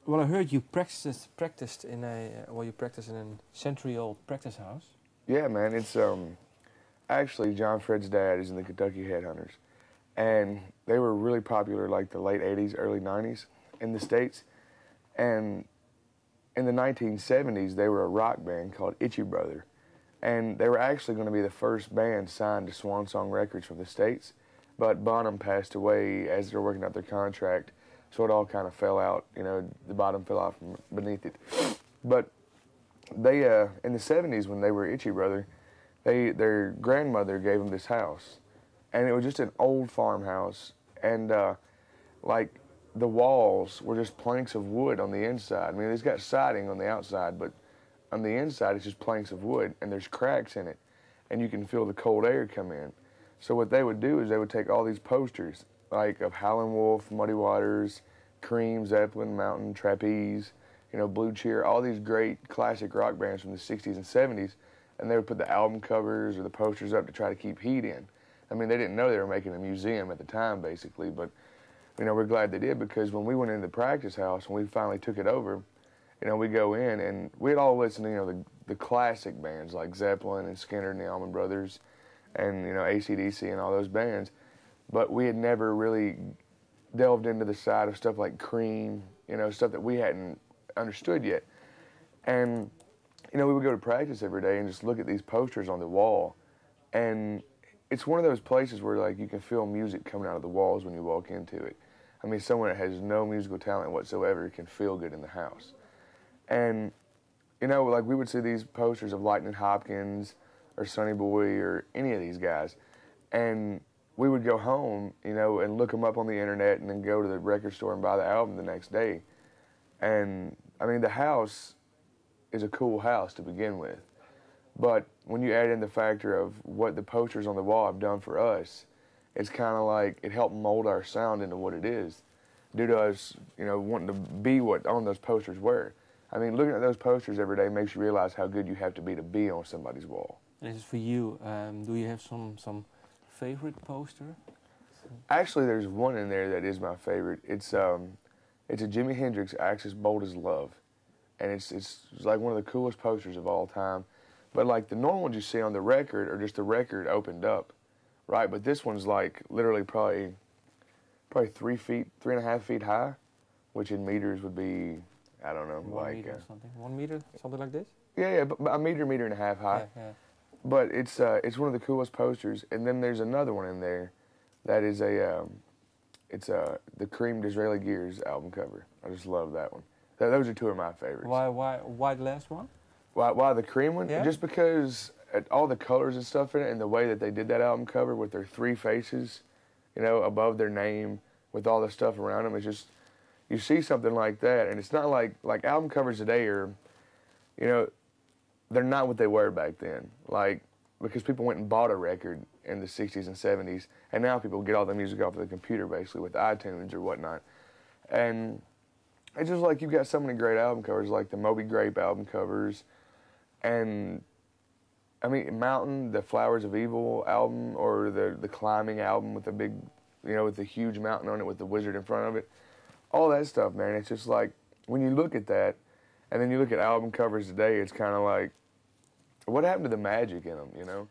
Well, I heard you practiced in a you practiced in a century-old practice house. Yeah, man. It's actually John Fred's dad is in the Kentucky Headhunters, and they were really popular like the late '80s, early '90s in the States, and in the 1970s they were a rock band called Itchy Brother, and they were actually going to be the first band signed to Swan Song Records from the States, but Bonham passed away as they were working out their contract, so it all kind of fell out. You know, the bottom fell out from beneath it. But they, in the 70s when they were Itchy Brother, their grandmother gave them this house, and it was just an old farmhouse, and like the walls were just planks of wood on the inside. I mean, it's got siding on the outside, but on the inside it's just planks of wood, and there's cracks in it, and you can feel the cold air come in. So what they would do is they would take all these posters, like of Howlin' Wolf, Muddy Waters, Cream, Zeppelin, Mountain, Trapeze, you know, Blue Cheer, all these great classic rock bands from the 60s and 70s, and they would put the album covers or the posters up to try to keep heat in. I mean, they didn't know they were making a museum at the time, basically, but, you know, we're glad they did, because when we went into the practice house and we finally took it over, you know, we go in and we'd all listen to, you know, the classic bands like Zeppelin and Skinner and the Allman Brothers and, you know, AC/DC and all those bands, but we had never really delved into the side of stuff like Cream, you know, stuff that we hadn't understood yet. And, you know, we would go to practice every day and just look at these posters on the wall, and it's one of those places where, like, you can feel music coming out of the walls when you walk into it. I mean, someone that has no musical talent whatsoever can feel good in the house. And, you know, like, we would see these posters of Lightning Hopkins or Sonny Boy or any of these guys, and we would go home, you know, and look them up on the internet and then go to the record store and buy the album the next day. And, I mean, the house is a cool house to begin with. But when you add in the factor of what the posters on the wall have done for us, it's kind of like it helped mold our sound into what it is, due to us, you know, wanting to be what on those posters were. I mean, looking at those posters every day makes you realize how good you have to be on somebody's wall. And this is for you. Do you have some favorite poster? Actually, there's one in there that is my favorite. It's a Jimi Hendrix Axis Bold as Love, and it's like one of the coolest posters of all time. But like the normal ones you see on the record are just the record opened up, right? But this one's like literally probably 3.5 feet high, which in meters would be, I don't know, 1 meter something. 1 meter, something like this. Yeah, but a meter and a half high. Yeah. But it's one of the coolest posters. And then there's another one in there that is the Cream Disraeli Gears album cover. I just love that one. Those are two of my favorites. Why the last one? Why the Cream one? Yeah. Just because all the colors and stuff in it, and the way that they did that album cover with their three faces, you know, above their name, with all the stuff around them, it's just, you see something like that, and it's not like album covers today are, you know, they're not what they were back then. Like, because people went and bought a record in the 60s and 70s, and now people get all the music off of the computer, basically, with iTunes or whatnot. And it's just like you've got so many great album covers, like the Moby Grape album covers, and, I mean, Mountain, the Flowers of Evil album, or the Climbing album with the big, you know, with the huge mountain on it with the wizard in front of it. All that stuff, man, it's just like, when you look at that, and then you look at album covers today, it's kind of like, what happened to the magic in them, you know?